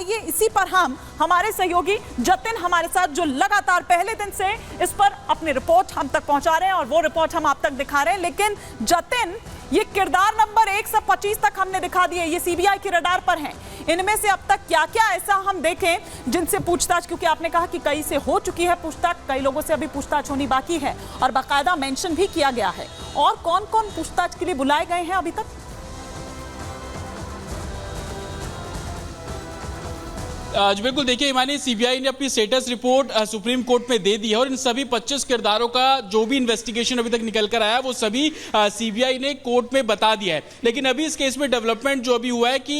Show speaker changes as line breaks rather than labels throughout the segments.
आइए इसी पर हम हमारे सहयोगी जतिन हमारे साथ जो लगातार पहले दिन से इस पर अपनी रिपोर्ट हम तक पहुंचा रहे हैं और वो रिपोर्ट हम आप तक दिखा रहे हैं। लेकिन जतिन, ये किरदार नंबर 1 से 25 तक हमने दिखा दिए, ये सीबीआई के रडार पर हैं। इनमें से अब तक क्या क्या ऐसा हम देखें जिनसे पूछताछ, क्योंकि आपने कहा कि कई से हो चुकी है पूछताछ, कई लोगों से अभी पूछताछ होनी बाकी है और बाकायदा मेंशन भी किया गया है, और कौन कौन पूछताछ के लिए बुलाए गए हैं अभी तक?
बिल्कुल, देखिए हिमानी, सीबीआई ने अपनी स्टेटस रिपोर्ट सुप्रीम कोर्ट में दे दी है और इन सभी 25 किरदारों का जो भी इन्वेस्टिगेशन अभी तक निकल कर आया वो सभी सीबीआई ने कोर्ट में बता दिया है। लेकिन अभी इस केस में डेवलपमेंट जो अभी हुआ है कि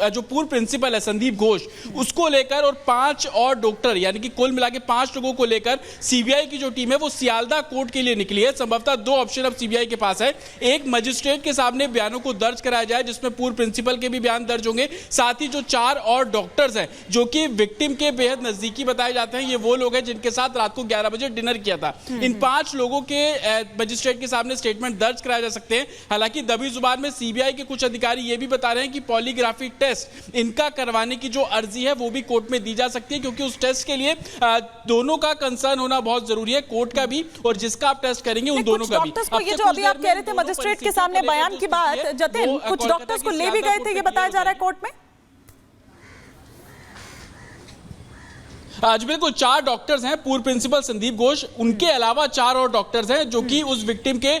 जो पूर्व प्रिंसिपल है संदीप घोष, उसको लेकर और 5 और डॉक्टर, यानी कि कुल मिला के 5 लोगों को लेकर सीबीआई की जो टीम है वो सियालदा कोर्ट के लिए निकली है। संभवतः 2 ऑप्शन अब सीबीआई के पास है। एक, मजिस्ट्रेट के सामने बयानों को दर्ज कराया जाए जिसमें पूर्व प्रिंसिपल के भी बयान दर्ज होंगे, साथ ही जो 4 और डॉक्टर्स हैं जो कि विक्टिम के बेहद नजदीकी बताए जाते हैं, ये वो लोग हैं जिनके साथ रात को 11 बजे डिनर किया था। इन 5 लोगों के मजिस्ट्रेट के सामने स्टेटमेंट दर्ज कराए जा सकते हैं। हालांकि दबी जुबान में सीबीआई के कुछ अधिकारी ये भी बता रहे हैं कि पॉलीग्राफी टेस्ट इनका करवाने की जो अर्जी है वो भी कोर्ट में दी जा सकती है, क्योंकि उस टेस्ट के लिए दोनों का कंसर्न होना बहुत जरूरी है, कोर्ट का भी और जिसका आप टेस्ट करेंगे उन दोनों का भी।
ये जो अभी आप कह रहे थे मजिस्ट्रेट के सामने बयान की बात, जतिन, कुछ डॉक्टर्स को ले भी गए थे, ये बताया जा रहा है कोर्ट में।
आज बिल्कुल 4 डॉक्टर्स हैं, पूर्व प्रिंसिपल संदीप घोष, उनके अलावा 4 और डॉक्टर्स हैं जो कि उस विक्टिम के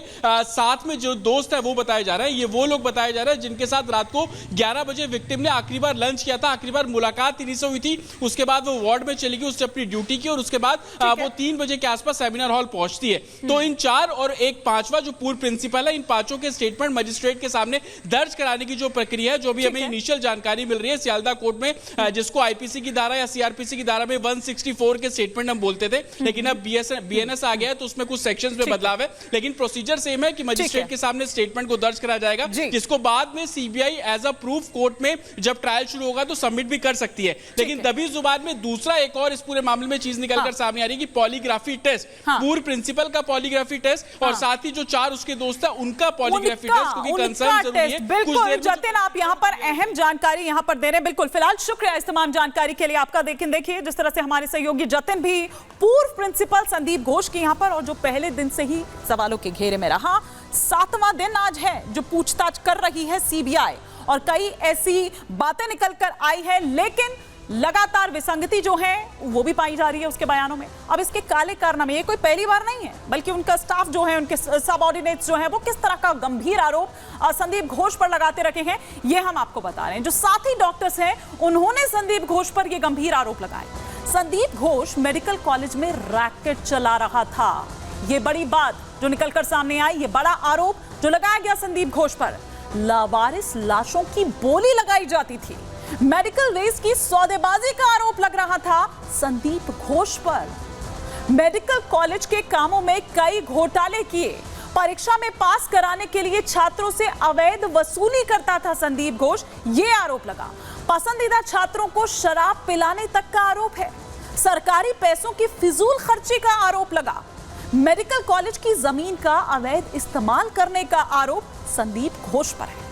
साथ में जो दोस्त है वो बताए जा रहे हैं। ये वो लोग बताए जा रहे हैं जिनके साथ रात को 11 बजे विक्टिम ने आखिरी बार लंच किया था, आखिरी बार मुलाकात इन्हीं से हुई थी। उसके बाद वो वार्ड में चली गई, उसने अपनी ड्यूटी की और उसके बाद वो 3 बजे के आसपास सेमिनार हॉल पहुंचती है। तो इन 4 और एक 5वां जो पूर्व प्रिंसिपल है, इन 5 के स्टेटमेंट मजिस्ट्रेट के सामने दर्ज कराने की जो प्रक्रिया है, जो भी हमें इनिशियल जानकारी मिल रही है सियालदा कोर्ट में, जिसको आईपीसी की धारा या सीआरपीसी की धारा में 164 के स्टेटमेंट हम बोलते थे, लेकिन अब बीएनएस आ गया है तो उसमें कुछ सेक्शंस में बदलाव है, लेकिन प्रोसीजर सेम है कि मजिस्ट्रेट के सामने स्टेटमेंट को दर्ज कराया जाएगा, जिसको बाद में CBI as a proof court में जब ट्रायल शुरू होगा तो सबमिट भी कर सकती है। लेकिन दबी जुबान में दूसरा एक और इस पूरे मामले में चीज निकलकर सामने आ रही है कि पॉलीग्राफी टेस्ट, पूर्व प्रिंसिपल का पॉलीग्राफी टेस्ट और साथ ही जो 4 उसके दोस्त है उनका पॉलीग्राफी टेस्ट, क्योंकि कंसर्न जरूरी है।
बिल्कुल जतिन, आप यहाँ पर अहम जानकारी यहाँ पर दे रहे हैं। बिल्कुल, फिलहाल शुक्रिया इस तमाम जानकारी के लिए आपका। देखिए जिस तरह से हमारे सहयोगी जतिन भी पूर्व प्रिंसिपल संदीप घोष की यहां पर, और जो पहले दिन से ही सवालों के घेरे में रहा, 7वां दिन आज है जो पूछताछ कर रही है सीबीआई, और कई ऐसी बातें निकलकर आई है, लेकिन लगातार विसंगति जो है वो भी पाई जा रही है उसके बयानों में। अब इसके काले कारनामे, ये कोई पहली बार नहीं है, बल्कि उनका स्टाफ जो है, उनके सबऑर्डिनेट्स जो है, वो किस तरह का गंभीर आरोप संदीप घोष पर लगाते रखे हैं, ये हम आपको बता रहे हैं। जो साथी डॉक्टर्स हैं उन्होंने संदीप घोष पर ये गंभीर आरोप लगाए। संदीप घोष मेडिकल कॉलेज में रैकेट चला रहा था, ये बड़ी बात जो निकलकर सामने आई, ये बड़ा आरोप जो लगाया गया संदीप घोष पर। लावारिस लाशों की बोली लगाई जाती थी, मेडिकल वेस्ट की सौदेबाजी का आरोप लग रहा था संदीप घोष पर। मेडिकल कॉलेज के कामों में कई घोटाले किए, परीक्षा में पास कराने के लिए छात्रों से अवैध वसूली करता था संदीप घोष, ये आरोप लगा। पसंदीदा छात्रों को शराब पिलाने तक का आरोप है, सरकारी पैसों की फिजूल खर्ची का आरोप लगा, मेडिकल कॉलेज की जमीन का अवैध इस्तेमाल करने का आरोप संदीप घोष पर है,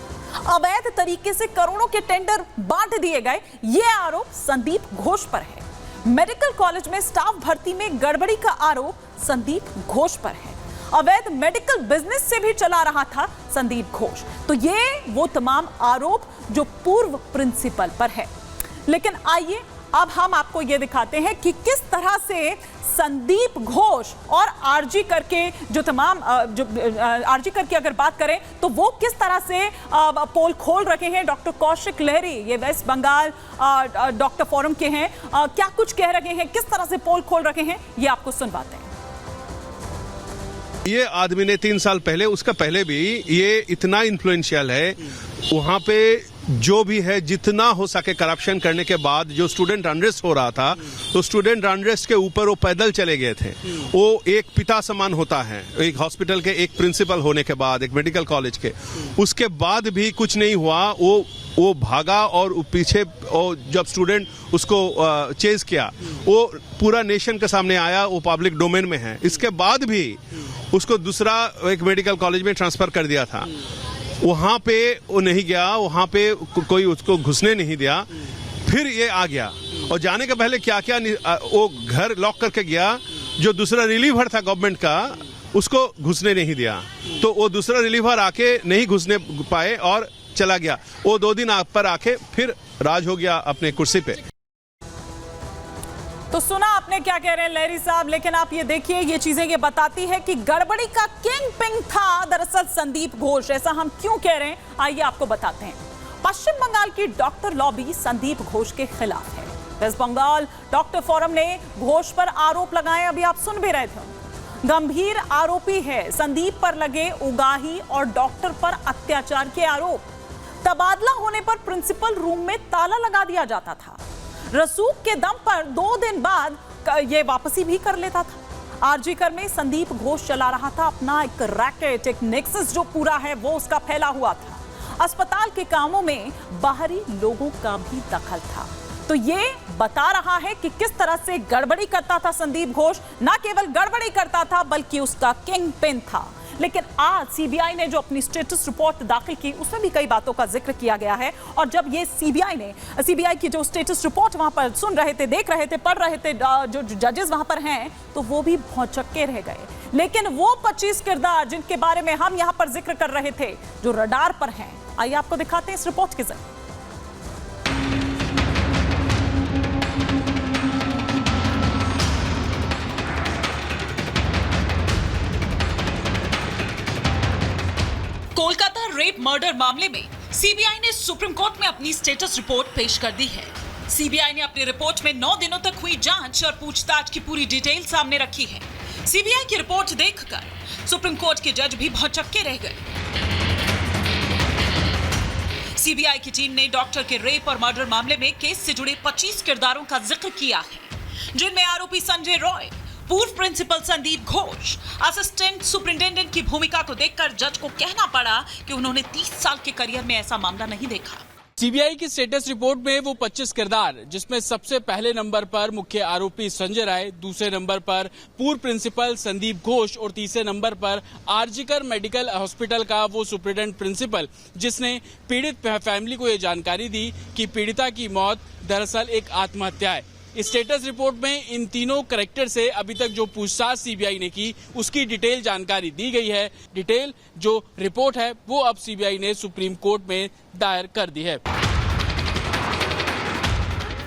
अवैध तरीके से करोड़ों के टेंडर बांट दिए गए, ये आरोप संदीप घोष पर है, मेडिकल कॉलेज में स्टाफ भर्ती में गड़बड़ी का आरोप संदीप घोष पर है, अवैध मेडिकल बिजनेस से भी चला रहा था संदीप घोष। तो ये वो तमाम आरोप जो पूर्व प्रिंसिपल पर है। लेकिन आइए अब हम आपको ये दिखाते हैं कि किस तरह से संदीप घोष और आरजी करके जो तमाम आरजी करके अगर बात करें तो वो किस तरह से पोल खोल रखे हैं। डॉक्टर कौशिक लहरी, ये वेस्ट बंगाल डॉक्टर फोरम के हैं, क्या कुछ कह रहे हैं, किस तरह से पोल खोल रखे हैं, ये आपको सुनवाते हैं।
ये आदमी ने 3 साल पहले, उसका पहले भी, ये इतना इन्फ्लुएंशियल है, वहां पे जो भी है जितना हो सके करप्शन करने के बाद जो स्टूडेंट अनरेस्ट हो रहा था, तो स्टूडेंट अनरेस्ट के ऊपर वो पैदल चले गए थे। वो एक पिता समान होता है, एक हॉस्पिटल के एक प्रिंसिपल होने के बाद, एक मेडिकल कॉलेज के, उसके बाद भी कुछ नहीं हुआ। वो भागा और पीछे जब स्टूडेंट उसको चेज किया, वो पूरा नेशन के सामने आया, वो पब्लिक डोमेन में है। इसके बाद भी उसको दूसरा एक मेडिकल कॉलेज में ट्रांसफर कर दिया था, वहां पे वो नहीं गया, वहां पे कोई उसको घुसने नहीं दिया। फिर ये आ गया और जाने के पहले क्या क्या वो घर लॉक करके गया। जो दूसरा रिलीवर था गवर्नमेंट का उसको घुसने नहीं दिया, तो वो दूसरा रिलीवर आके नहीं घुसने पाए और चला गया। वो 2 दिन पर आके फिर राज हो गया अपने कुर्सी पे।
तो सुना आपने क्या कह रहे हैं लहरी साहब, लेकिन आप ये देखिए ये चीजें ये बताती है कि गड़बड़ी का किंग पिंग था दरअसल संदीप घोष। ऐसा हम क्यों कह रहे हैं आइए आपको बताते हैं। पश्चिम बंगाल की डॉक्टर लॉबी संदीप घोष के खिलाफ है। वेस्ट बंगाल डॉक्टर फोरम ने घोष पर आरोप लगाए, अभी आप सुन भी रहे थे। गंभीर आरोपी है संदीप पर लगे उगाही और डॉक्टर पर अत्याचार के आरोप। तबादला होने पर प्रिंसिपल रूम में ताला लगा दिया जाता था। रसूख के दम पर 2 दिन बाद ये वापसी भी कर लेता था। आरजी कर में संदीप घोष चला रहा था अपना एक रैकेट, एक नेक्सस जो पूरा है वो उसका फैला हुआ था। अस्पताल के कामों में बाहरी लोगों का भी दखल था। तो ये बता रहा है कि किस तरह से गड़बड़ी करता था संदीप घोष। ना केवल गड़बड़ी करता था बल्कि उसका किंग पिन था। लेकिन आज सीबीआई ने जो अपनी स्टेटस रिपोर्ट दाखिल की उसमें भी कई बातों का जिक्र किया गया है। और जब ये सीबीआई की जो स्टेटस रिपोर्ट वहां पर सुन रहे थे, देख रहे थे, पढ़ रहे थे जो जजेस वहां पर हैं, तो वो भी भौचक्के रह गए। लेकिन वो 25 किरदार जिनके बारे में हम यहां पर जिक्र कर रहे थे जो रडार पर हैं, आइए आपको दिखाते हैं इस रिपोर्ट के जरिए।
कोलकाता रेप मर्डर मामले में सीबीआई ने सुप्रीम कोर्ट में अपनी स्टेटस रिपोर्ट पेश कर दी है। सीबीआई ने अपनी रिपोर्ट में 9 दिनों तक हुई जांच और पूछताछ की पूरी डिटेल सामने रखी है। सीबीआई की रिपोर्ट देखकर सुप्रीम कोर्ट के जज भी भौचक्के रह गए। सीबीआई की टीम ने डॉक्टर के रेप और मर्डर मामले में केस से जुड़े 25 किरदारों का जिक्र किया है, जिनमें आरोपी संजय रॉय, पूर्व principal Sandeep Ghosh, assistant superintendent की भूमिका को देखकर जज को कहना पड़ा कि उन्होंने 30 साल के करियर में ऐसा मामला नहीं देखा।
सीबीआई की स्टेटस रिपोर्ट में वो 25 किरदार, जिसमें सबसे पहले नंबर पर मुख्य आरोपी संजय राय, दूसरे नंबर पर पूर्व प्रिंसिपल संदीप घोष और तीसरे नंबर पर आरजीकर मेडिकल हॉस्पिटल का वो सुपरिटेंडेंट प्रिंसिपल जिसने पीड़ित फैमिली को ये जानकारी दी कि पीड़िता की मौत दरअसल एक आत्महत्या है। स्टेटस रिपोर्ट में इन तीनों कैरेक्टर से अभी तक जो पूछताछ सीबीआई ने की उसकी डिटेल जानकारी दी गई है। डिटेल जो रिपोर्ट है वो अब सीबीआई ने सुप्रीम कोर्ट में दायर कर दी है।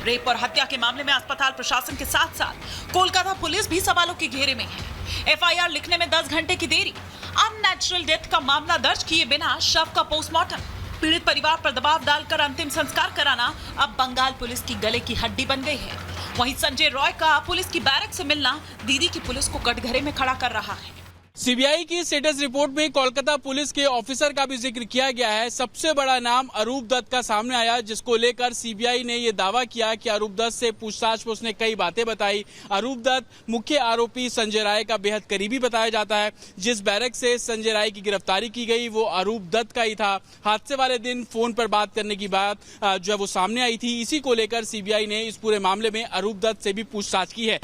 रेप और हत्या के मामले में अस्पताल प्रशासन के साथ साथ कोलकाता पुलिस भी सवालों के घेरे में है। एफआईआर लिखने में 10 घंटे की देरी, अननेचुरल डेथ का मामला दर्ज किए बिना शव का पोस्टमार्टम, पीड़ित परिवार पर दबाव डालकर अंतिम संस्कार कराना अब बंगाल पुलिस की गले की हड्डी बन गई है। वहीं संजय रॉय का पुलिस की बैरक से मिलना दीदी की पुलिस को कटघरे में खड़ा कर रहा है।
सीबीआई की स्टेटस रिपोर्ट में कोलकाता पुलिस के ऑफिसर का भी जिक्र किया गया है। सबसे बड़ा नाम अरूप दत्त का सामने आया, जिसको लेकर सीबीआई ने ये दावा किया कि अरूप दत्त से पूछताछ में उसने कई बातें बताई। अरूप दत्त मुख्य आरोपी संजय राय का बेहद करीबी बताया जाता है। जिस बैरक से संजय राय की गिरफ्तारी की गई वो अरूप दत्त का ही था। हादसे वाले दिन फोन पर बात करने की बात जो है वो सामने आई थी। इसी को लेकर सीबीआई ने इस पूरे मामले में अरूप दत्त से भी पूछताछ की है।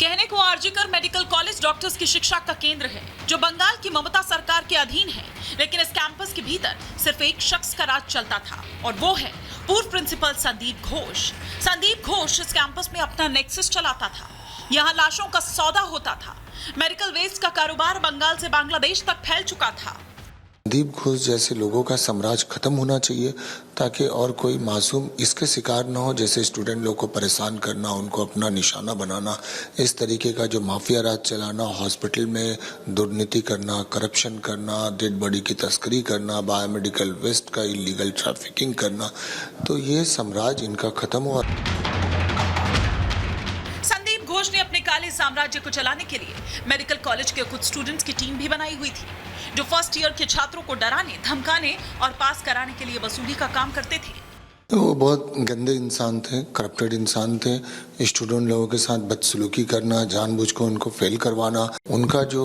कहने को आरजीकर मेडिकल कॉलेज डॉक्टर्स की शिक्षा का केंद्र है जो बंगाल की ममता सरकार के अधीन है, लेकिन इस कैंपस के भीतर सिर्फ एक शख्स का राज चलता था और वो है पूर्व प्रिंसिपल संदीप घोष। संदीप घोष इस कैंपस में अपना नेक्सस चलाता था। यहाँ लाशों का सौदा होता था। मेडिकल वेस्ट का कारोबार बंगाल से बांग्लादेश तक फैल चुका था।
संदीप घोष जैसे लोगों का साम्राज्य खत्म होना चाहिए ताकि और कोई मासूम इसके शिकार न हो। जैसे स्टूडेंट लोग को परेशान करना, उनको अपना निशाना बनाना, इस तरीके का जो माफिया राज चलाना, हॉस्पिटल में दुर्नीति करना, करप्शन करना, डेड बॉडी की तस्करी करना, बायोमेडिकल वेस्ट का इलीगल ट्रैफिकिंग करना, तो ये साम्राज्य इनका खत्म हुआ।
संदीप घोष ने अपने काले साम्राज्य को चलाने के लिए मेडिकल कॉलेज के कुछ स्टूडेंट्स की टीम भी बनाई हुई थी जो फर्स्ट ईयर के छात्रों को डराने, धमकाने और पास कराने के लिए वसूली का काम करते थे।
वो बहुत गंदे इंसान थे, करप्टेड इंसान थे। स्टूडेंट लोगों के साथ बदसलूकी करना, जानबूझ कर उनको फेल करवाना, उनका जो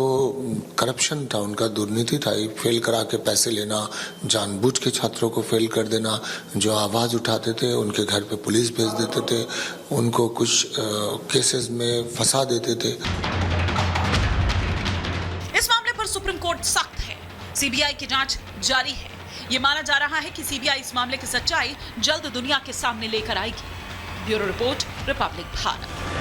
करप्शन था, उनका दुर्नीति था, फेल करा के पैसे लेना, जानबूझ के छात्रों को फेल कर देना। जो आवाज उठाते थे उनके घर पे पुलिस भेज देते थे, उनको कुछ केसेस में फंसा देते थे।
इस मामले पर सुप्रीम कोर्ट सख्त है। सीबीआई की जांच जारी है। ये माना जा रहा है कि सीबीआई इस मामले की सच्चाई जल्द दुनिया के सामने लेकर आएगी। Bureau report, Republic Bharat.